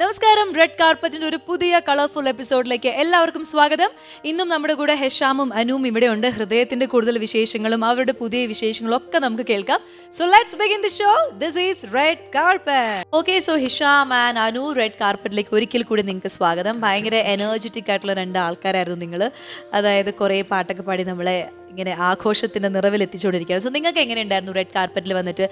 നമസ്കാരം. റെഡ് കാർപ്പറ്റിന്റെ ഒരു പുതിയ കളർഫുൾ എപ്പിസോഡിലേക്ക് എല്ലാവർക്കും സ്വാഗതം. ഇന്നും നമ്മുടെ കൂടെ ഹെഷാമും അനുവും ഇവിടെയുണ്ട്. ഹൃദയത്തിന്റെ കൂടുതൽ വിശേഷങ്ങളും അവരുടെ പുതിയ വിശേഷങ്ങളും ഒക്കെ നമുക്ക് കേൾക്കാം. So let's begin the show. This is red carpet. Okay, so Hisham and Anu, red കാർപ്പറ്റിലേക്ക് ഒരിക്കൽ കൂടി നിങ്ങൾക്ക് സ്വാഗതം. ഭയങ്കര എനർജറ്റിക് ആയിട്ടുള്ള രണ്ട് ആൾക്കാരായിരുന്നു നിങ്ങൾ. അതായത് കുറേ പാട്ടൊക്കെ പാടി നമ്മളെ ഇങ്ങനെ ആഘോഷത്തിന്റെ നിറവിൽ എത്തിച്ചുകൊണ്ടിരിക്കുകയാണ്. സോ നിങ്ങൾക്ക് എങ്ങനെ ഉണ്ടായിരുന്നു റെഡ് കാർപ്പറ്റിൽ വന്നിട്ട്?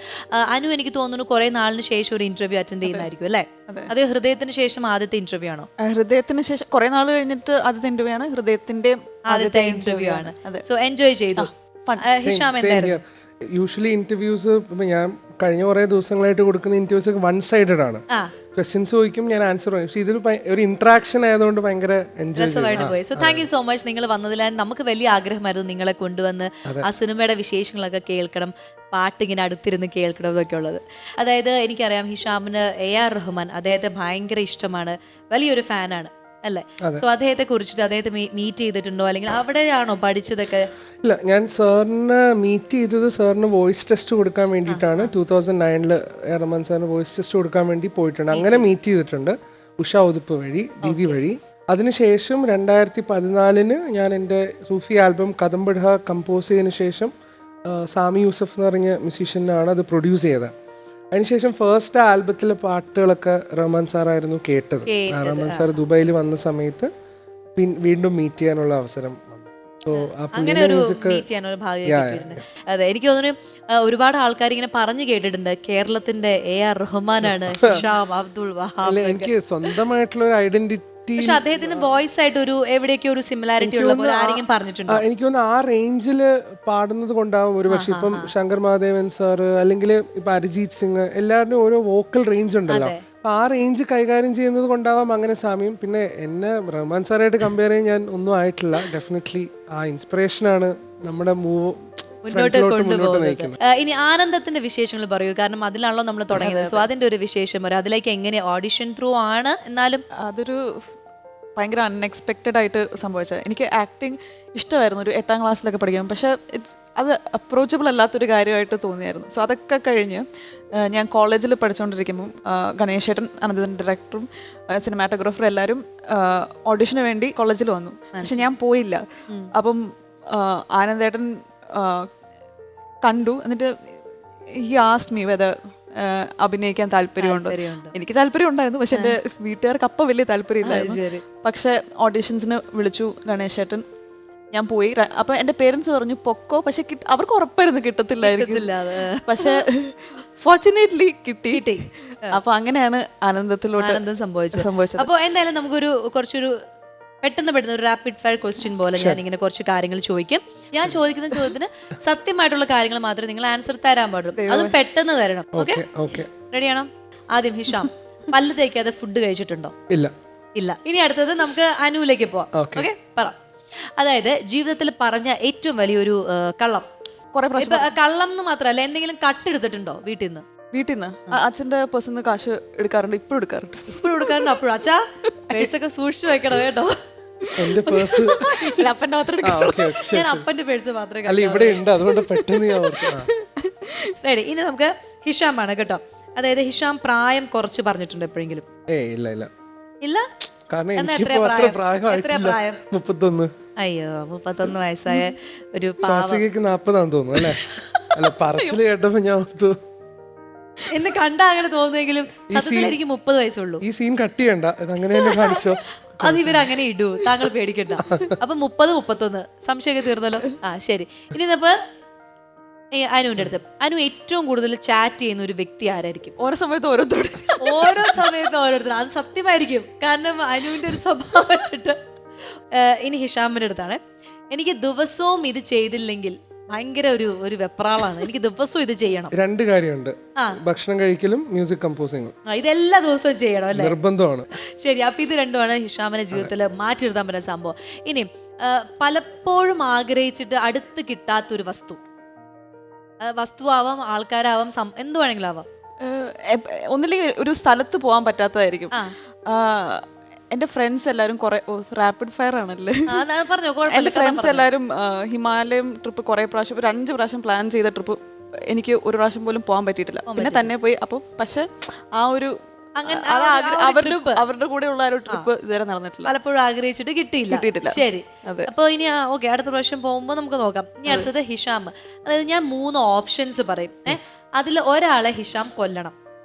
അനു, എനിക്ക് തോന്നുന്നു കുറെ നാളിന് ശേഷം ഒരു ഇന്റർവ്യൂ അറ്റൻഡ് ചെയ്യുന്നതായിരിക്കും അല്ലേ? അത് ഹൃദയത്തിന് ശേഷം ആദ്യത്തെ ഇന്റർവ്യൂ ആണോ? ഹൃദയത്തിന് ശേഷം കുറെ നാൾ കഴിഞ്ഞിട്ട് ആദ്യത്തെ ഇന്റർവ്യൂ ആണ്. ഹൃദയത്തിന്റെ ആദ്യത്തെ ഇന്റർവ്യൂ ആണ്. സോ എൻജോയ് ചെയ്തു. ഹിഷാം എന്തായിരുന്നു? യൂഷ്വലി ഇന്റർവ്യൂസ് ഇപ്പൊ ഞാൻ കഴിഞ്ഞ കുറെ ദിവസങ്ങളായിട്ട് കൊടുക്കുന്ന ഇന്റർവ്യൂസ് ഒക്കെ വൺ സൈഡഡ് ആണ്. ക്വസ്റ്റ്യൻസ് ചോദിക്കും, ഞാൻ ആൻസർ പറയും. പക്ഷെ ഇതിൽ ഒരു ഇന്ററാക്ഷൻ ആയതുകൊണ്ട് ഭയങ്കര എൻജോയ് പോയി. So thank you so much നിങ്ങൾ വന്നതിൽ. നമുക്ക് വലിയ ആഗ്രഹമായിരുന്നു നിങ്ങളെ കൊണ്ടുവന്ന് ആ സിനിമയുടെ വിശേഷങ്ങളൊക്കെ കേൾക്കണം, പാട്ടിങ്ങനെ അടുത്തിരുന്ന് കേൾക്കണം എന്നൊക്കെ ഉള്ളത്. അതായത് എനിക്കറിയാം ഹിഷാമിന് AR റഹ്മാൻ അദ്ദേഹത്തെ ഭയങ്കര ഇഷ്ടമാണ്, വലിയൊരു ഫാനാണ് അല്ലേ? സോ അദ്ദേഹത്തെ കുറിച്ചിട്ട് അദ്ദേഹത്തെ മീറ്റ് ചെയ്തിട്ടുണ്ടോ, അല്ലെങ്കിൽ അവിടെയാണോ പഠിച്ചതൊക്കെ? ഇല്ല, ഞാൻ സാറിന് മീറ്റ് ചെയ്തത് സാറിന് വോയിസ് ടെസ്റ്റ് കൊടുക്കാൻ വേണ്ടിയിട്ടാണ്. 2009 റഹ്മാൻ സാറിന് വോയിസ് ടെസ്റ്റ് കൊടുക്കാൻ വേണ്ടി പോയിട്ടുണ്ട്. അങ്ങനെ മീറ്റ് ചെയ്തിട്ടുണ്ട് ഉഷ ഉതുപ്പ് വഴി, ദീദി വഴി. അതിനുശേഷം 2014 ഞാൻ എൻ്റെ സൂഫി ആൽബം കദംബഡ കമ്പോസ് ചെയ്തതിന് ശേഷം സാമി യൂസഫ് എന്ന് പറഞ്ഞ മ്യൂസീഷ്യനാണ് അത് പ്രൊഡ്യൂസ് ചെയ്തത്. അതിനുശേഷം ഫസ്റ്റ് ആൽബത്തിലെ പാട്ടുകളൊക്കെ റഹ്മാൻ സാറായിരുന്നു കേട്ടത്. റഹ്മാൻ സാർ ദുബായിൽ വന്ന സമയത്ത് വീണ്ടും മീറ്റ് ചെയ്യാനുള്ള അവസരം വന്നു. അങ്ങനെ ഒരു മീറ്റ് ചെയ്യാനൊരു ഭാഗ്യം. അതെ, എനിക്ക് തോന്നുന്നു ഒരുപാട് ആൾക്കാർ ഇങ്ങനെ പറഞ്ഞു കേട്ടിട്ടുണ്ട് കേരളത്തിന്റെ AR റഹ്മാനാണ് ഹിഷാം അബ്ദുൾ വഹാബ്. എനിക്ക് സ്വന്തമായിട്ടുള്ള ഒരു ഐഡന്റിറ്റി, പക്ഷെ അദ്ദേഹത്തിന്റെ വോയിസ് ആയിട്ട് ഒരു എവിടെയൊക്കെ ഒരു സിമിലാരിറ്റി ഉള്ള പോലെ ആരെങ്കിലും പറഞ്ഞിട്ടുണ്ടോ? എനിക്ക് തോന്നുന്നു ആ റേഞ്ചില് പാടുന്നത് കൊണ്ടാവും ഒരു പക്ഷെ. ഇപ്പം ശങ്കർ മഹാദേവൻ സാറ് അല്ലെങ്കിൽ ഇപ്പൊ അരിജീത് സിംഗ്, എല്ലാവരുടെയും ഓരോ വോക്കൽ റേഞ്ച് ഉണ്ടല്ലോ. അപ്പൊ ആ റേഞ്ച് കൈകാര്യം ചെയ്യുന്നത് കൊണ്ടാവാം അങ്ങനെ സാമ്യം. പിന്നെ എന്നെ റഹ്മാൻ സാറായിട്ട് കമ്പയർ ചെയ്യാൻ ഞാൻ ഒന്നും ആയിട്ടില്ല. ഡെഫിനറ്റ്ലി ആ ഇൻസ്പിറേഷനാണ് നമ്മുടെ മുന്നോട്ട് കൊണ്ടുപോകുന്നത്. ഇനി ആനന്ദത്തിന്റെ വിശേഷങ്ങൾ പറയൂ, കാരണം അതിലാണല്ലോ നമ്മൾ തുടങ്ങിയത്. സോ അതിന്റെ ഒരു വിശേഷം അതിലേക്ക് എങ്ങനെ ഓഡിഷൻ ത്രൂ ആണ്? എന്നാലും അതൊരു ഭയങ്കര അൺഎക്സ്പെക്റ്റഡ് ആയിട്ട് സംഭവിച്ചത്. എനിക്ക് ആക്ടിങ് ഇഷ്ടമായിരുന്നു ഒരു 8ാം ക്ലാസ്സിലൊക്കെ പഠിക്കുമ്പോൾ. പക്ഷേ അത് അപ്രോച്ചബിൾ അല്ലാത്തൊരു കാര്യമായിട്ട് തോന്നിയായിരുന്നു. സോ അതൊക്കെ കഴിഞ്ഞ് ഞാൻ കോളേജിൽ പഠിച്ചുകൊണ്ടിരിക്കുമ്പം ഗണേശേട്ടൻ, അനന്തൻ ഡയറക്ടറും സിനിമാറ്റോഗ്രാഫറും എല്ലാവരും ഓഡിഷന് വേണ്ടി കോളേജിൽ വന്നു. പക്ഷെ ഞാൻ പോയില്ല. അപ്പം ആനന്ദേട്ടൻ കണ്ടു. എന്നിട്ട് ഹി ആസ്ക്ഡ് മീ വെദർ അഭിനയിക്കാൻ താല്പര്യമുണ്ടോ. എനിക്ക് താല്പര്യം ഉണ്ടായിരുന്നു, പക്ഷെ എൻ്റെ വീട്ടുകാർക്ക് അപ്പം വലിയ താല്പര്യമില്ലായിരുന്നു. പക്ഷെ ഓഡിഷൻസിന് വിളിച്ചു ഗണേശേട്ടൻ, ഞാൻ പോയി. അപ്പൊ എൻ്റെ പേരൻസ് പറഞ്ഞു പൊക്കോ, പക്ഷെ അവർക്ക് ഉറപ്പായിരുന്നു കിട്ടത്തില്ലായിരിക്കും. പക്ഷെ ഫോർച്ചുനേറ്റ്ലി കിട്ടി. അപ്പൊ അങ്ങനെയാണ് ആനന്ദം സംഭവിച്ചത്. അപ്പോൾ എന്തായാലും നമുക്കൊരു കുറച്ചൊരു പെട്ടെന്ന് ഒരു റാപ്പിഡ് ഫയർ ക്വസ്റ്റ്യൻ പോലെ ഞാൻ ഇങ്ങനെ കുറച്ച് കാര്യങ്ങൾ ചോദിക്കും. ഞാൻ ചോദിക്കുന്ന ചോദ്യത്തിന് സത്യമായിട്ടുള്ള കാര്യങ്ങൾ മാത്രമേ നിങ്ങൾ ആൻസർ തരാൻ പാടുള്ളൂ. അതും പെട്ടെന്ന് തരണം. ഓക്കെ, റെഡിയാണോ? ആദ്യം ഹിഷാം, പല്ല് തേക്കാതെ ഫുഡ് കഴിച്ചിട്ടുണ്ടോ? ഇല്ല. ഇനി അടുത്തത് നമുക്ക് അനുവിലേക്ക് പോവാം. ഓക്കെ, പറ. അതായത് ജീവിതത്തിൽ പറഞ്ഞ ഏറ്റവും വലിയൊരു കള്ളം. കള്ളം എന്ന് മാത്രമല്ല, എന്തെങ്കിലും കട്ടെടുത്തിട്ടുണ്ടോ വീട്ടിൽ നിന്ന്? അച്ഛൻ്റെ പേഴ്സന്ന് കാശ് എടുക്കാറുണ്ട്. ഇപ്പോഴും എടുക്കാറുണ്ട്. അപ്പോഴും അച്ഛാ പേഴ്സൊക്കെ സൂക്ഷിച്ചു വെക്കണം കേട്ടോ. എന്റെ പേഴ്സ് ഞാൻ അപ്പന്റെ പേഴ്സ് മാത്രമേ ഇവിടെ ഉണ്ട്, അതുകൊണ്ട് പെട്ടെന്ന് റെഡി. ഇനി നമുക്ക് ഹിഷാമാണ് കേട്ടോ. അതായത് ഹിഷാം പ്രായം കുറച്ച് പറഞ്ഞിട്ടുണ്ട് എപ്പോഴെങ്കിലും? ഇല്ല. കാരണം എനിക്ക് പ്രായം 31. അയ്യോ, 31 വയസ്സായ ഒരു 40 തോന്നുന്നു അല്ലേ? അല്ല, പറച്ചില് കേട്ടപ്പോ ഞാൻ എന്നെ കണ്ടാ അങ്ങനെ തോന്നുമെങ്കിലും സത്യത്തിൽ എനിക്ക് 30 വയസ്സുള്ളൂ. ഈ സീൻ കട്ട് ചെയ്യണ്ട, അങ്ങനെ തന്നെ കാണിച്ചോ. അത് ഇവരങ്ങനെ ഇടൂ, താങ്കൾ പേടിക്കണ്ട. അപ്പൊ 30, 31 സംശയമൊക്കെ തീർന്നല്ലോ. ശരി. ഇനി ഇപ്പൊ അനുവിന്റെ അടുത്ത്, അനു ഏറ്റവും കൂടുതൽ ചാറ്റ് ചെയ്യുന്ന ഒരു വ്യക്തി ആരായിരിക്കും? ഓരോ സമയത്ത് ഓരോരുത്തർ. അത് സത്യമായിരിക്കും, കാരണം അനുവിന്റെ ഒരു സ്വഭാവം വെച്ചിട്ട്. ഇനി ഹിഷാമിന്റെ അടുത്താണ്. എനിക്ക് ദിവസവും ഇത് ചെയ്തില്ലെങ്കിൽ ഭയങ്കര ഒരു വെപ്രാളാണ്, എനിക്ക് ദിവസവും ഇത് ചെയ്യണം. 2 കാര്യമുണ്ട്, ഭക്ഷണം കഴിക്കലും മ്യൂസിക് കമ്പോസിംഗും. ഇതെല്ലാ ദിവസവും ചെയ്യണം അല്ലേ? നിർബന്ധമാണ്. ശരി, അപ്പൊ ഇത് രണ്ടുമാണ് ഹിഷാമിന്റെ ജീവിതത്തിൽ മാറ്റിയെടുത്താൻ പറ്റുന്ന സംഭവം. ഇനി പലപ്പോഴും ആഗ്രഹിച്ചിട്ട് അടുത്ത് കിട്ടാത്തൊരു വസ്തുവാവാം, ആൾക്കാരാവാം, എന്ത് വേണമെങ്കിലും ആവാം. ഒന്നില്ലെങ്കിൽ ഒരു സ്ഥലത്ത് പോകാൻ പറ്റാത്തതായിരിക്കും. എൻ്റെ ഫ്രണ്ട്സ് എല്ലാവരും കുറെ റാപ്പിഡ് ഫയർ ആണല്ലേ. എൻ്റെ ഫ്രണ്ട്സ് എല്ലാവരും ഹിമാലയം ട്രിപ്പ് കുറേ പ്രാവശ്യം, ഒരു 5 പ്രാവശ്യം പ്ലാൻ ചെയ്ത ട്രിപ്പ് എനിക്ക് ഒരു പ്രാവശ്യം പോലും പോകാൻ പറ്റിയിട്ടില്ല. പിന്നെ തന്നെ പോയി. അപ്പോൾ പക്ഷെ ആ ഒരു അങ്ങനെ അവരുടെ കൂടെ ഉള്ള ഒരു ട്രിപ്പ് ഇതുവരെ നടന്നിട്ടില്ല. പലപ്പോഴും ആഗ്രഹിച്ചിട്ട് കിട്ടിയില്ല. ശരി, അപ്പൊ ഇനി ഓക്കെ, അടുത്ത പ്രാവശ്യം പോകുമ്പോ നമുക്ക് നോക്കാം. ഇനി അടുത്തത് ഹിഷാം. അതായത് ഞാൻ 3 ഓപ്ഷൻസ് പറയും. അതിൽ ഒരാളെ ഹിഷാം കൊല്ലണം,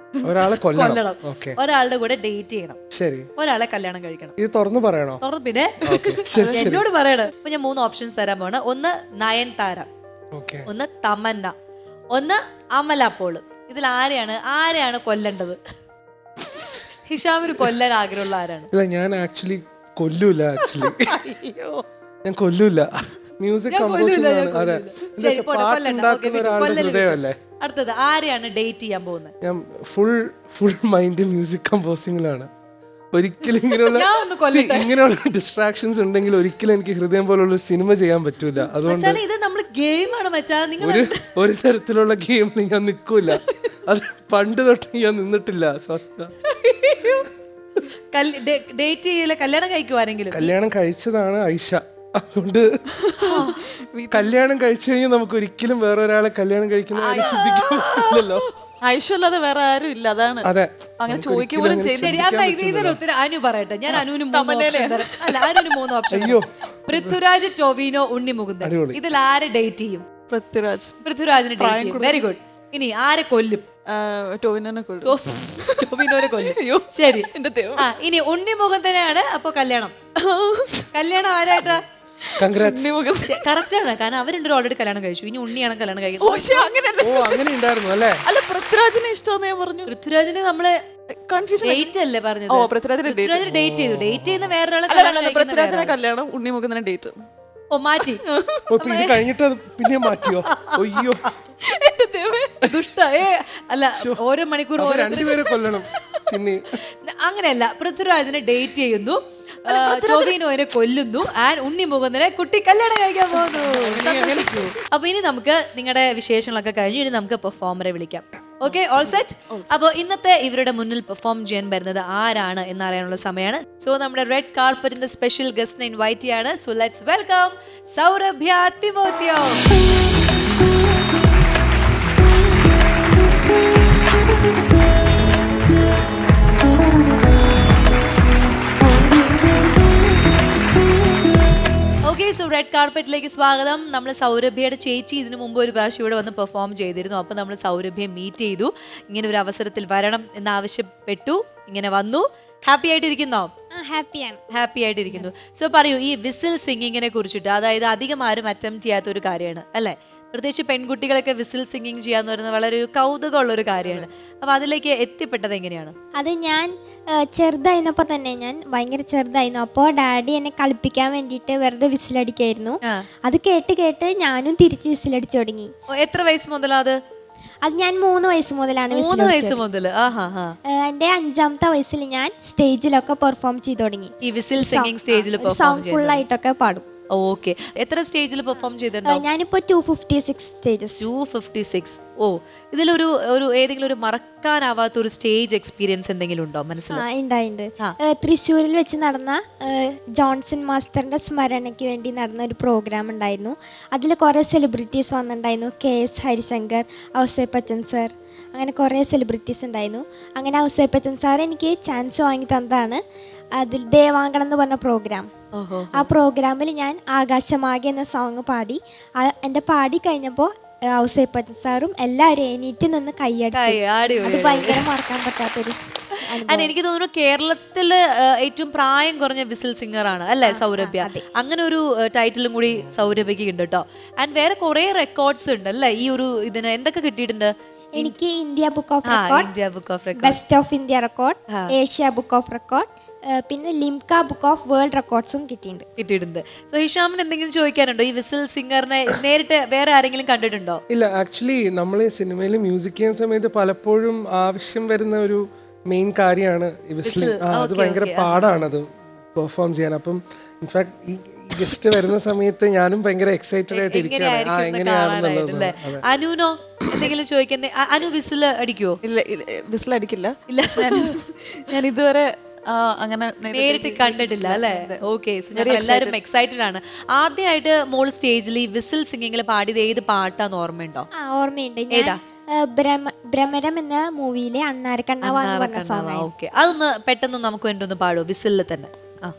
ഒരാളെ കൊല്ലണം, ഒരാളുടെ കൂടെ ഡേറ്റ് ചെയ്യണം, ശരി, ഒരാളെ കല്യാണം കഴിക്കണം. ഇത് തുറന്നു പറയണോ? തുറന്ന് പിന്നെ എന്നോട് പറയണം. അപ്പൊ ഞാൻ 3 ഓപ്ഷൻസ് തരാൻ പോണ്. ഒന്ന് നയൻതാര, ഒന്ന് തമന്ന, ഒന്ന് അമല പോൾ. ഇതിൽ ആരെയാണ് കൊല്ലേണ്ടത്? ഹിഷാമിന് കൊല്ലാൻ ആഗ്രഹമുള്ള ആരാണ്? ഇല്ല, ഞാൻ ആക്ച്വലി കൊല്ലൂല. ഞാൻ കൊല്ലൂല. മ്യൂസിക് ഹൃദയമല്ലേ. അടുത്തത് ആരെയാണ് ഡേറ്റ് ചെയ്യാൻ പോകുന്നത്? ഞാൻ ഫുൾ മൈൻഡ് മ്യൂസിക് കമ്പോസിംഗിലാണ്. ഒരിക്കലും ഇങ്ങനെയുള്ള ഡിസ്ട്രാക്ഷൻസ് ഉണ്ടെങ്കിൽ ഒരിക്കലും എനിക്ക് ഹൃദയം പോലുള്ള സിനിമ ചെയ്യാൻ പറ്റൂല. അതുകൊണ്ട് ഇത് നമ്മൾ ഗെയിമാണ് മച്ചാ. ഒരു തരത്തിലുള്ള ഗെയിമിൽ ഞാൻ നിൽക്കൂല. അത് പണ്ട് തൊട്ട് ഞാൻ നിന്നിട്ടില്ല. ഡേറ്റ് ചെയ്യില്ല, കല്യാണം കഴിക്കുവാരെങ്കിലും. കല്യാണം കഴിച്ചതാണ് ഐഷ. അതുകൊണ്ട് കല്യാണം കഴിച്ചു കഴിഞ്ഞാൽ നമുക്ക് ഒരിക്കലും വേറെ ഒരാളെ കല്യാണം കഴിക്കുന്ന കാര്യം ചിന്തിക്കാൻ പറ്റില്ലല്ലോ. ഐശ്വല്ലാതെ വേറെ ആരും ഇല്ല. അതാണ് അതെ, അങ്ങനെ ചോദിക്കുമ്പോഴും ഉത്തരം അനു പറയട്ടെ. ഞാൻ അനുവിന് 3 ഓപ്ഷൻ. പൃഥ്വിരാജ്, ടൊവിനോ, ഉണ്ണി മുകുന്ദൻ. ഇതിൽ ആരെ ഡേറ്റ് ചെയ്യും? പൃഥ്വിരാജിനെ ഡേറ്റ് ചെയ്യും. Very good. ഇനി ആരെ കൊല്ലും? ടൊവിനോനെ കൊല്ലും. ശരി. ഇനി ഉണ്ണി മുകുന്ദനാണ്. അപ്പൊ കല്യാണം ആരായിട്ടാ? കറക്റ്റ് ആണ്. കാരണം അവർ രണ്ടുപേരും ഓൾറെഡി കല്യാണം കഴിച്ചു. ഇനി ഉണ്ണിയാണ് കല്യാണം കഴിക്കുന്നത്. അല്ല, പൃഥ്വിരാജിനെ ഇഷ്ടമെന്ന് ഞാൻ പറഞ്ഞു. പൃഥ്വിരാജിനെ നമ്മള് ഡേറ്റ് അല്ലേ പറഞ്ഞത്? പൃഥ്വിരാജിനെ ഡേറ്റ് ചെയ്തു. ഡേറ്റ് ചെയ്യുന്ന വേറൊരാളെ പൃഥ്വിരാജിനെ കല്യാണം, ഉണ്ണി മുകുന്ദനെ ഡേറ്റ്. മാറ്റി കഴിഞ്ഞിട്ട് പിന്നെ മാറ്റിയോ? അയ്യോ ദുഷ്ട. അല്ല, ഓരോ മണിക്കൂർ രണ്ടുപേരെ കൊല്ലണം. പിന്നെ അങ്ങനെയല്ല, പൃഥ്വിരാജിനെ ഡേറ്റ് ചെയ്യുന്നു, ടൊവിനോനെ കൊല്ലുന്നു, ആൻഡ് ഉണ്ണി മുകുന്ദനെ കുട്ടി കല്യാണം കഴിക്കാൻ പോകുന്നു. അപ്പൊ ഇനി നമുക്ക് നിങ്ങളുടെ വിശേഷങ്ങളൊക്കെ കഴിഞ്ഞ് ഇനി നമുക്ക് പെർഫോമറെ വിളിക്കാം. Okay, all set. അപ്പോൾ ഇന്നത്തെ ഇവരുടെ മുന്നിൽ പെർഫോം ചെയ്യാൻ വരുന്നത് ആരാണ് എന്നറിയാനുള്ള സമയമാണ്. സോ നമ്മുടെ റെഡ് കാർപ്പറ്റിന്റെ സ്പെഷ്യൽ ഗസ്റ്റിനെ ഇൻവൈറ്റ് ചെയ്യാണ്. So let's welcome Saurabhya Thimothiyo. Okay, so red കാർപ്പറ്റിലേക്ക് സ്വാഗതം. നമ്മൾ സൗരഭ്യയുടെ ചേച്ചി ഇതിനു മുമ്പ് ഒരു പ്രാവശ്യം ഇവിടെ വന്ന് പെർഫോം ചെയ്തിരുന്നു. അപ്പോൾ നമ്മൾ സൗരഭ്യയെ മീറ്റ് ചെയ്തു. ഇങ്ങനെ ഒരു അവസരത്തിൽ വരണം എന്നാവശ്യപ്പെട്ടു. ഇങ്ങനെ വന്നു. ഹാപ്പി ആയിട്ടിരിക്കുന്നോ? ഹാപ്പി ആയിട്ടിരിക്കുന്നു. സോ പറയൂ, ഈ വിസിൽ സിംഗിങ്ങിനെ കുറിച്ചിട്ട്, അതായത് അധികം ആരും അറ്റംപ്റ്റ് ചെയ്യാത്ത ഒരു കാര്യമാണ് അല്ലേ? പ്രത്യേകിച്ച് പെൺകുട്ടികളൊക്കെ വിസിൽ സിംഗിങ് ചെയ്യാന്ന് പറയുന്നത് വളരെ ഒരു കൗതുകമുള്ള ഒരു കാര്യമാണ്. അപ്പൊ അതിലേക്ക് എത്തിപ്പെട്ടത് എങ്ങനെയാണ്? അത് ഞാൻ ചെറുതായിരുന്നപ്പോൾ തന്നെ, ഞാൻ ഭയങ്കര ചെറുതായിരുന്നു. അപ്പോൾ ഡാഡി എന്നെ കളിപ്പിക്കാൻ വേണ്ടിയിട്ട് വെറുതെ വിസിലടിക്കായിരുന്നു. അത് കേട്ട് ഞാനും തിരിച്ച് വിസിലടിച്ചു തുടങ്ങി. എത്ര വയസ്സ് മുതലാ അത്? ഞാൻ 3 വയസ്സ് മുതലാണ്. 3 വയസ്സ് മുതൽ? എന്റെ 5ാമത്തെ വയസ്സിൽ ഞാൻ സ്റ്റേജിലൊക്കെ പെർഫോം ചെയ്തു തുടങ്ങി. ഈ വിസിൽ സിംഗിങ് സ്റ്റേജിൽ സോങ് ഫുൾ ആയിട്ടൊക്കെ പാടും. ഓക്കെ, എത്ര സ്റ്റേജിൽ പെർഫോം ചെയ്തിട്ടുണ്ടോ? ഞാനിപ്പോ 256 സ്റ്റേജസ്. 256. ഓ, ഇതിലൊരു ഏതെങ്കിലും ഒരു മറക്കാനാവാത്ത ഒരു സ്റ്റേജ് എക്സ്പീരിയൻസ് എന്തെങ്കിലും ഉണ്ടോ മനസ്സിൽ? ഉണ്ട്. തൃശ്ശൂരിൽ വെച്ച് നടന്ന ജോൺസൺ മാസ്റ്ററിന്റെ സ്മരണയ്ക്ക് വേണ്ടി നടന്ന ഒരു പ്രോഗ്രാം ഉണ്ടായിരുന്നു. അതിൽ കുറേ സെലിബ്രിറ്റീസ് വന്നിട്ടുണ്ടായിരുന്നു. KS ഹരിശങ്കർ, ഔസേപ്പച്ചൻ സർ, അങ്ങനെ കുറേ സെലിബ്രിറ്റീസ് ഉണ്ടായിരുന്നു. അങ്ങനെ ഔസേപ്പച്ചൻ സാർ എനിക്ക് ചാൻസ് വാങ്ങി തന്നതാണ്. അതിൽ ദേവാങ്കണം എന്ന് പറഞ്ഞ പ്രോഗ്രാം. ആ പ്രോഗ്രാമിൽ ഞാൻ ആകാശമാകെ എന്ന സോങ് പാടി. എൻ്റെ പാടി കഴിഞ്ഞപ്പോൾ ഔസേപ്പച്ചൻ സാറും എല്ലാവരും എണീറ്റ് നിന്ന് കൈയടിച്ചു. അത് ഭയങ്കര മറക്കാൻ പറ്റാത്തൊരു. എനിക്ക് തോന്നുന്നു കേരളത്തില് ഏറ്റവും പ്രായം കുറഞ്ഞ വിസിൽ സിംഗർ ആണ് അല്ലേ സൗരഭ്യ? അങ്ങനെ ഒരു ടൈറ്റിലും കൂടി സൗരഭ്യക്ക് ഉണ്ട് കേട്ടോ. ആൻഡ് വേറെ കുറെ റെക്കോർഡ്സ് ഉണ്ട് അല്ലേ ഈ ഒരു ഇതിന്? എന്തൊക്കെ കിട്ടിയിട്ടുണ്ട്? എനിക്ക് India book of record, best of India record, Asia book of record, പിന്നെ ലിംക ബുക്ക് ഓഫ് വേൾഡ് റെക്കോർഡ്സും കിട്ടിയിട്ടുണ്ട്. സോ ഹിഷാമിന് എന്തെങ്കിലും ചോദിക്കാനുണ്ടോ? ഈ വിസിൽ സിംഗറിനെ നേരിട്ട് വേറെ ആരെങ്കിലും കണ്ടിട്ടുണ്ടോ? ഇല്ല, ആക്ച്വലി നമ്മൾ ഈ സിനിമയിൽ മ്യൂസിക് ചെയ്യുന്ന സമയത്ത് പലപ്പോഴും ആവശ്യം വരുന്ന ഒരു മെയിൻ കാര്യമാണ് ഈ വിസിൽ. അത് ഭയങ്കര പാടാണത് പെർഫോം ചെയ്യാൻ. അപ്പം ഇൻഫാക്ട് ഈ ഗസ്റ്റ് വരുന്ന സമയത്ത് ഞാനും ഭയങ്കര എക്സൈറ്റഡ് ആയിട്ട് ഇരിക്കുകയാണ് എങ്ങനെയാണെന്നുള്ളത്. അനുനോ എന്തെങ്കിലും ചോദിക്കുന്നേ? അനു വിസിൽ അടിക്കുവോ? ഇല്ല, വിസിൽ അടിക്കില്ല. ഇല്ല, ഞാൻ ഇതുവരെ അങ്ങനെ നേരിട്ട് കണ്ടിട്ടില്ല അല്ലേ? ഓക്കെ, സോ ഞങ്ങൾ എല്ലാവരും എക്സൈറ്റഡ് ആണ്. ആദ്യമായിട്ട് മോൾ സ്റ്റേജിൽ ഈ വിസിൽ സിംഗിങ്ങിൽ പാടിയത് ഏത് പാട്ടാന്ന് ഓർമ്മയുണ്ടോ? ഓർമ്മയുണ്ട്. ഏതാ? ഭ്രമരം എന്ന മൂവിയിലെ അണ്ണാരക്കണ്ണാവ എന്ന് പറഞ്ഞ സോങ്. ഓക്കെ, അതൊന്ന് പെട്ടെന്ന് നമുക്ക് വേണ്ടി ഒന്ന് പാടുമോ വിസിലിൽ തന്നെ? ആ,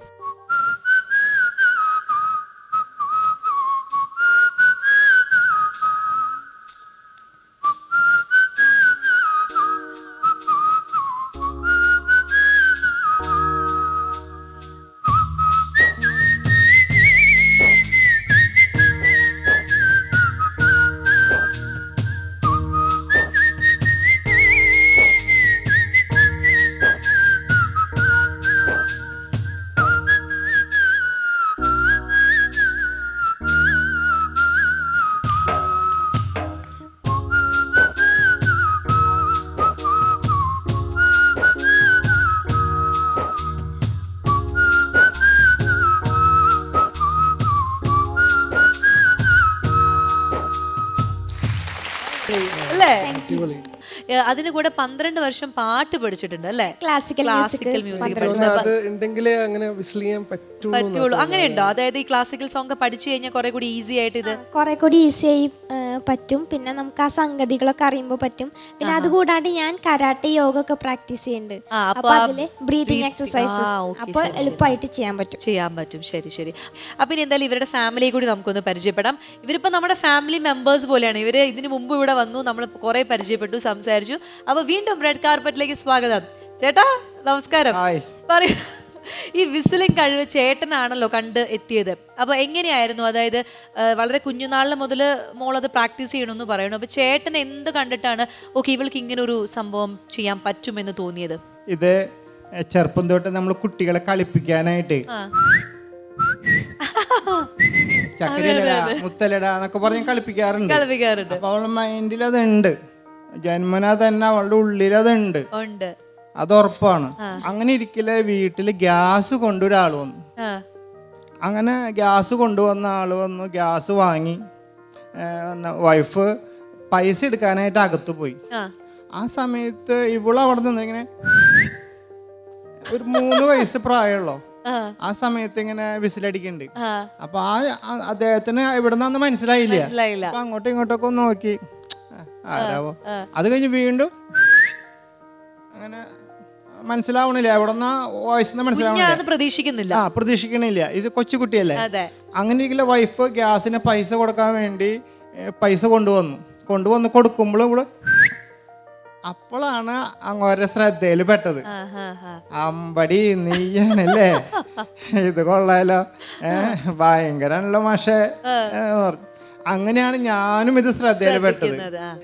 അല്ലേ? അതിന് കൂടെ 12 വർഷം പാട്ട് പഠിച്ചിട്ടുണ്ട് അല്ലേ? ക്ലാസിക്കൽ മ്യൂസിക് അത് ഉണ്ടെങ്കിലേ അങ്ങനെ വിസിൽ ചെയ്യാൻ പറ്റുള്ളൂ. അങ്ങനെയുണ്ടോ? അതായത് ഈ ക്ലാസിക്കൽ സോങ് പഠിച്ചു കഴിഞ്ഞാൽ കുറെ കൂടി ഈസി ആയിട്ട് ഇത് കുറെ കൂടി ഈസി ആയി പറ്റും. പിന്നെ നമുക്ക് ആ സംഗതികളൊക്കെ അറിയുമ്പോൾ പറ്റും. പിന്നെ അതുകൂടാണ്ട് ഞാൻ കരാട്ടെ യോഗ ഒക്കെ പ്രാക്ടീസ് ചെയ്യുന്നുണ്ട്. അപ്പൊ അതില് ബ്രീതിങ് എക്സസൈസസ് അപ്പൊ എളുപ്പമായിട്ട് ചെയ്യാൻ പറ്റും. ശരി ശരി. അപ്പൊ ഇനി എന്തായാലും ഇവരുടെ ഫാമിലിയെ കൂടി നമുക്കൊന്ന് പരിചയപ്പെടാം. ഇവരിപ്പോ നമ്മുടെ ഫാമിലി മെമ്പേഴ്സ് പോലെയാണ്. ഇവര് ഇതിനു മുമ്പ് ഇവിടെ വന്നു, നമ്മൾ കുറെ പരിചയപ്പെട്ടു, സംസാരിച്ചു. അപ്പൊ വീണ്ടും റെഡ് കാർപ്പറ്റിലേക്ക് സ്വാഗതം. ചേട്ടാ നമസ്കാരം. പറയൂ, ഈ വിസിലിംഗ് കഴിവ് ചേട്ടനാണല്ലോ കണ്ട് എത്തിയത്. അപ്പൊ എങ്ങനെയായിരുന്നു? അതായത് വളരെ കുഞ്ഞുനാളിൽ മുതൽ മോളത് പ്രാക്ടീസ് ചെയ്യണമെന്ന് പറയണു. അപ്പൊ ചേട്ടൻ എന്ത് കണ്ടിട്ടാണ് ഓക്കെ ഇവൾക്ക് ഇങ്ങനെ ഒരു സംഭവം ചെയ്യാൻ പറ്റുമെന്ന് തോന്നിയത്? ഇത് ചെറുപ്പം തൊട്ട് നമ്മൾ കുട്ടികളെ കളിപ്പിക്കാനായിട്ട് ചക്കരയിലടാ മുത്തലടാ എന്നൊക്കെ പറഞ്ഞ് കളിപ്പിക്കാറുണ്ട്. അപ്പൊ അവളുടെ മൈൻഡിൽ അതുണ്ട്, ജന്മനാ തന്നെ അവളുടെ ഉള്ളിൽ അതുണ്ട്, അത് ഉറപ്പാണ്. അങ്ങനെ ഇരിക്കലെ വീട്ടില് ഗ്യാസ് കൊണ്ടൊരാൾ വന്നു. അങ്ങനെ ഗ്യാസ് കൊണ്ടുവന്ന ആള് വന്നു, ഗ്യാസ് വാങ്ങി. വൈഫ് പൈസ എടുക്കാനായിട്ട് അകത്ത് പോയി. ആ സമയത്ത് ഇവളവിടെ നിന്ന് ഇങ്ങനെ ഒരു 3 വയസ്സ് പ്രായമുള്ളോ ആ സമയത്ത് ഇങ്ങനെ വിസിലടിക്കുന്നുണ്ട്. അപ്പൊ അദ്ദേഹത്തിന് ഇവിടെ നിന്ന് മനസ്സിലായില്ല. അപ്പൊ അങ്ങോട്ടും ഇങ്ങോട്ടൊക്കെ ഒന്ന് നോക്കി ആരാവോ. അത് കഴിഞ്ഞ് വീണ്ടും അങ്ങനെ മനസ്സിലാവണില്ല, എവിടെന്നാ വോയിസ് മനസ്സിലാവണില്ല, പ്രതീക്ഷിക്കണില്ല. ഇത് കൊച്ചുകുട്ടിയല്ലേ. അങ്ങനെയെങ്കിലും വൈഫ് ഗ്യാസിന് പൈസ കൊടുക്കാൻ വേണ്ടി പൈസ കൊണ്ടുവന്ന് കൊടുക്കുമ്പോൾ ഇവള് അപ്പോഴാണ് അങ്ങോരെ ശ്രദ്ധയിൽ പെട്ടത്. അമ്പടി നീയാണല്ലേ, ഇത് കൊള്ളാലോ, ഭയങ്കരാണല്ലോ മാഷേ. അങ്ങനെയാണ് ഞാനും ഇത് ശ്രദ്ധയിൽപ്പെട്ടത്.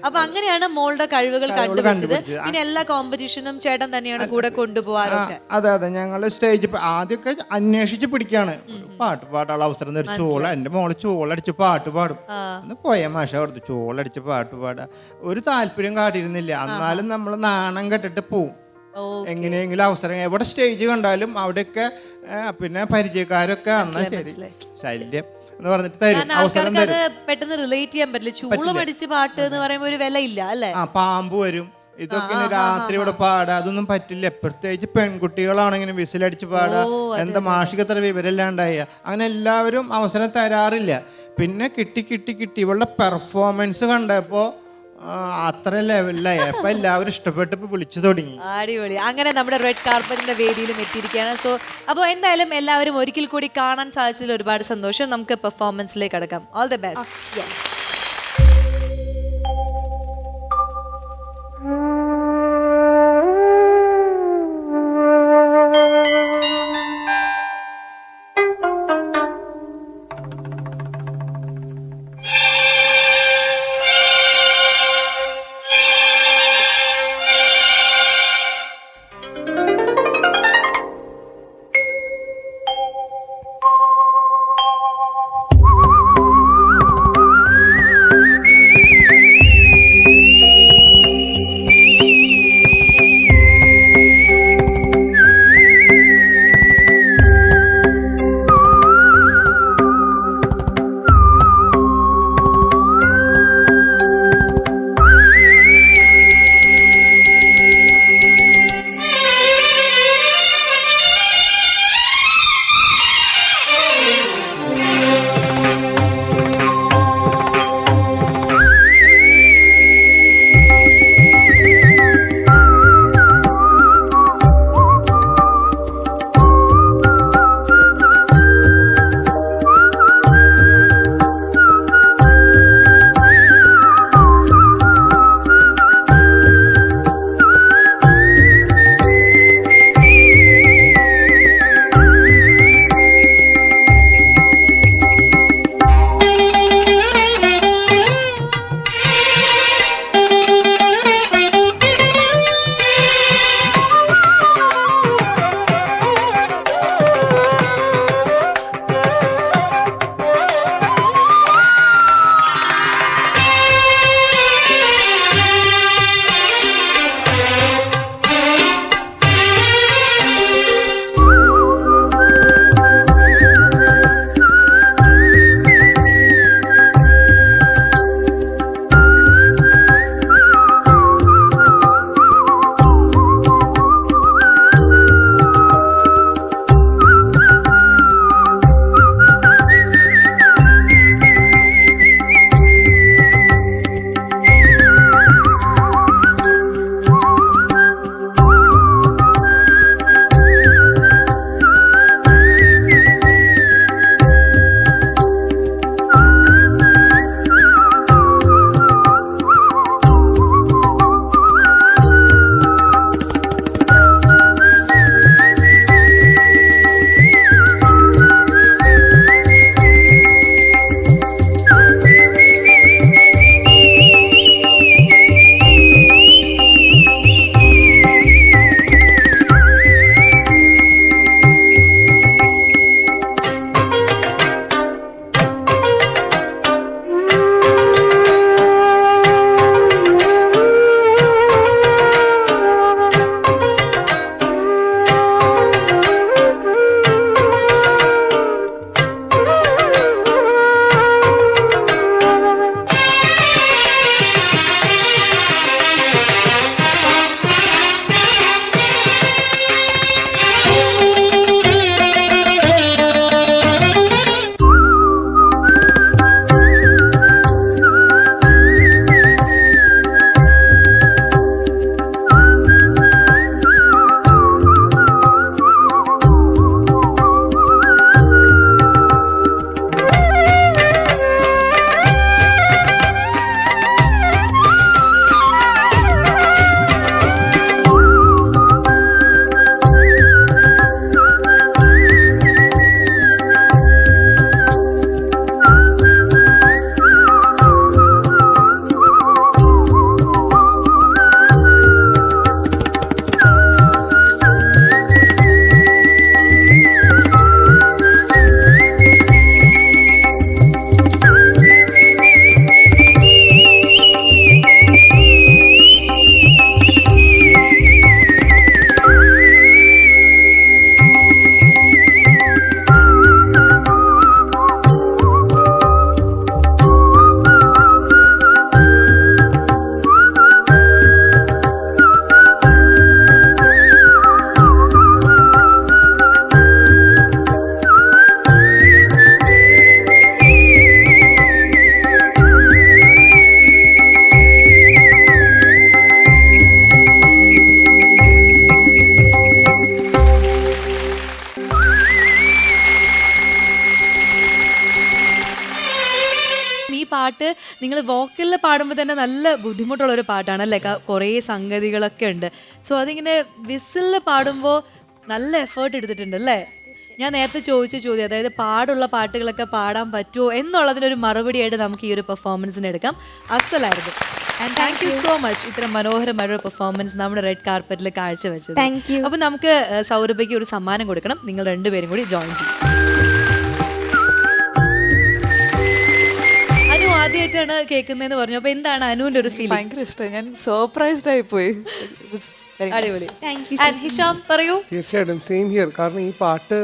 അപ്പൊ അങ്ങനെയാണ് മോളുടെ കഴിവുകൾ കണ്ടുപിടിച്ചത്. പിന്നെ എല്ലാ കോമ്പറ്റീഷനും ചേട്ടൻ തന്നെയാണ് കൂടെ കൊണ്ടുപോകാറൊക്കെ. അതെ, ഞങ്ങള് സ്റ്റേജ് ആദ്യമൊക്കെ അന്വേഷിച്ച് പിടിക്കാണ്. പാടാനുള്ള അവസരം ഒരു ചോള, എന്റെ മോള് ചോളടിച്ച് പാട്ട് പാടും. ഒന്ന് പോയ മാഷ കൊടുത്തു ചോളടിച്ച് പാട്ട് പാടാ. ഒരു താല്പര്യം കാട്ടിയിരുന്നില്ല. എന്നാലും നമ്മൾ നാണം കെട്ടിട്ട് പോവും. എങ്ങനെയെങ്കിലും അവസരം എവിടെ സ്റ്റേജ് കണ്ടാലും അവിടെയൊക്കെ പിന്നെ പരിചയക്കാരൊക്കെ അന്നാ ശരി ശല്യം എന്ന് പറഞ്ഞിട്ട് തരും, അവസരം തരും. പെട്ടെന്ന് റിലേറ്റ് ചെയ്യാൻ പറ്റില്ല. ചൂളം അടിച്ച് പാട്ട് എന്ന് പറയുമ്പോൾ ഒരു വിലയില്ല അല്ലേ? പാമ്പ് വരും, ഇതൊക്കെ രാത്രി ഇവിടെ പാടാ, അതൊന്നും പറ്റില്ല. പ്രത്യേകിച്ച് പെൺകുട്ടികളാണെങ്കിലും വിസിലടിച്ച് പാടാ, എന്താ മാഷികത്ര വിവരമില്ലാണ്ടായ. അങ്ങനെ എല്ലാവരും അവസരം തരാറില്ല. പിന്നെ കിട്ടി ഇവളുടെ പെർഫോമൻസ് കണ്ടപ്പോ അത്ര ലെവലിലായി. അപ്പൊ എല്ലാവരും ഇഷ്ടപ്പെട്ട് വിളിച്ചു തുടങ്ങി. അടിപൊളി. അങ്ങനെ നമ്മുടെ റെഡ് കാർപ്പറ്റിന്റെ വേദിയിലും എത്തിയിരിക്കുകയാണ്. സോ അപ്പോൾ എന്തായാലും എല്ലാവരും ഒരിക്കൽ കൂടി കാണാൻ സാധിച്ചതിൽ ഒരുപാട് സന്തോഷം. നമുക്ക് പെർഫോമൻസിലേക്ക് കടക്കാം. All the best. പാട്ട് നിങ്ങൾ വോക്കലിൽ പാടുമ്പോൾ തന്നെ നല്ല ബുദ്ധിമുട്ടുള്ള ഒരു പാട്ടാണ് അല്ലേ? കുറേ സംഗതികളൊക്കെ ഉണ്ട്. സോ അതിങ്ങനെ വിസിലിൽ പാടുമ്പോൾ നല്ല എഫേർട്ട് എടുത്തിട്ടുണ്ട് അല്ലേ? ഞാൻ നേരത്തെ ചോദിച്ച ചോദ്യം, അതായത് പാടുള്ള പാട്ടുകളൊക്കെ പാടാൻ പറ്റുമോ എന്നുള്ളതിനൊരു മറുപടിയായിട്ട് നമുക്ക് ഈ ഒരു പെർഫോമൻസിന് എടുക്കാം. അസലായിരുന്നു. And thank you so much ഇത്ര മനോഹരമായൊരു പെർഫോമൻസ് നമ്മുടെ റെഡ് കാർപ്പറ്റിൽ കാഴ്ചവെച്ചത്. Thank you. അപ്പം നമുക്ക് സൗരഭയ്ക്ക് ഒരു സമ്മാനം കൊടുക്കണം. നിങ്ങൾ രണ്ടുപേരും കൂടി ജോയിൻ ചെയ്യും. അനു ആദ്യമായിട്ടാണ് കേൾക്കുന്നതെന്ന് പറഞ്ഞു. അപ്പൊ എന്താണ് അനുവിന്റെ ഒരു ഫീലിംഗ്? ഭയങ്കര ഇഷ്ടമായി. ഞാൻ സർപ്രൈസ്ഡ് ആയി പോയി. അടിപൊളി. ആൻഡ് ഹിഷാം പറയൂ. തീർച്ചയായിട്ടും സെയിം ഹിയർ. കാരണം ഈ പാട്ട്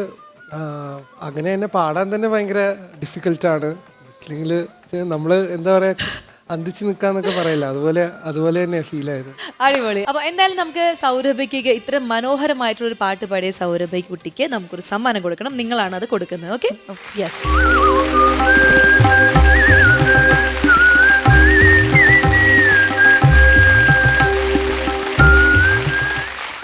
അങ്ങനെ തന്നെ പാടാൻ തന്നെ ഭയങ്കര ഡിഫിക്കൽട്ടാണ്. വിസ്ലിങ്ങിൽ നമ്മൾ എന്താ പറയുക, അന്തിച്ച് നിൽക്കാന്നൊക്കെ പറയില്ല, അതുപോലെ തന്നെ ഫീൽ ആയത്. അടിപൊളി. അപ്പൊ എന്തായാലും നമുക്ക് സൗരഭയ്ക്ക് ഇത്ര മനോഹരമായിട്ടുള്ള ഒരു പാട്ട് പാടിയ സൗരഭയ്ക്ക് കുട്ടിക്ക് നമുക്കൊരു സമ്മാനം കൊടുക്കണം. നിങ്ങളാണ് അത് കൊടുക്കുന്നത്. Okay, yes.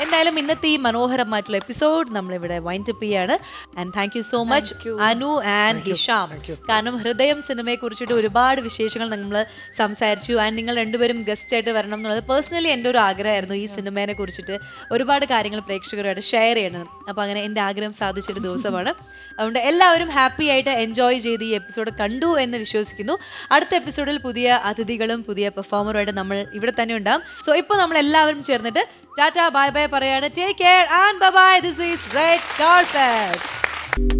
എന്തായാലും ഇന്നത്തെ ഈ മനോഹരമായിട്ടുള്ള എപ്പിസോഡ് നമ്മളിവിടെ വൈൻഡ് അപ്പ് ചെയ്യാണ്. And thank you so much Anu and Hisham. കാരണം ഹൃദയം സിനിമയെ കുറിച്ചിട്ട് ഒരുപാട് വിശേഷങ്ങൾ നമ്മൾ സംസാരിച്ചു. ആൻഡ് നിങ്ങൾ രണ്ടുപേരും ഗസ്റ്റ് ആയിട്ട് വരണം എന്നുള്ളത് പേഴ്സണലി എൻ്റെ ഒരു ആഗ്രഹമായിരുന്നു. ഈ സിനിമയെ കുറിച്ചിട്ട് ഒരുപാട് കാര്യങ്ങൾ പ്രേക്ഷകരുമായിട്ട് ഷെയർ ചെയ്യണം. അപ്പോൾ അങ്ങനെ എൻ്റെ ആഗ്രഹം സാധിച്ചൊരു ദിവസമാണ്. അതുകൊണ്ട് എല്ലാവരും ഹാപ്പി ആയിട്ട് എൻജോയ് ചെയ്ത് ഈ എപ്പിസോഡ് കണ്ടു എന്ന് വിശ്വസിക്കുന്നു. അടുത്ത എപ്പിസോഡിൽ പുതിയ അതിഥികളും പുതിയ പെർഫോമറുമായിട്ട് നമ്മൾ ഇവിടെ തന്നെ ഉണ്ടാകും. സോ ഇപ്പോൾ നമ്മൾ എല്ലാവരും ചേർന്നിട്ട് ടാറ്റാ ബൈ ബൈ പറയാണ്. Take care and bye bye. This is red carpet.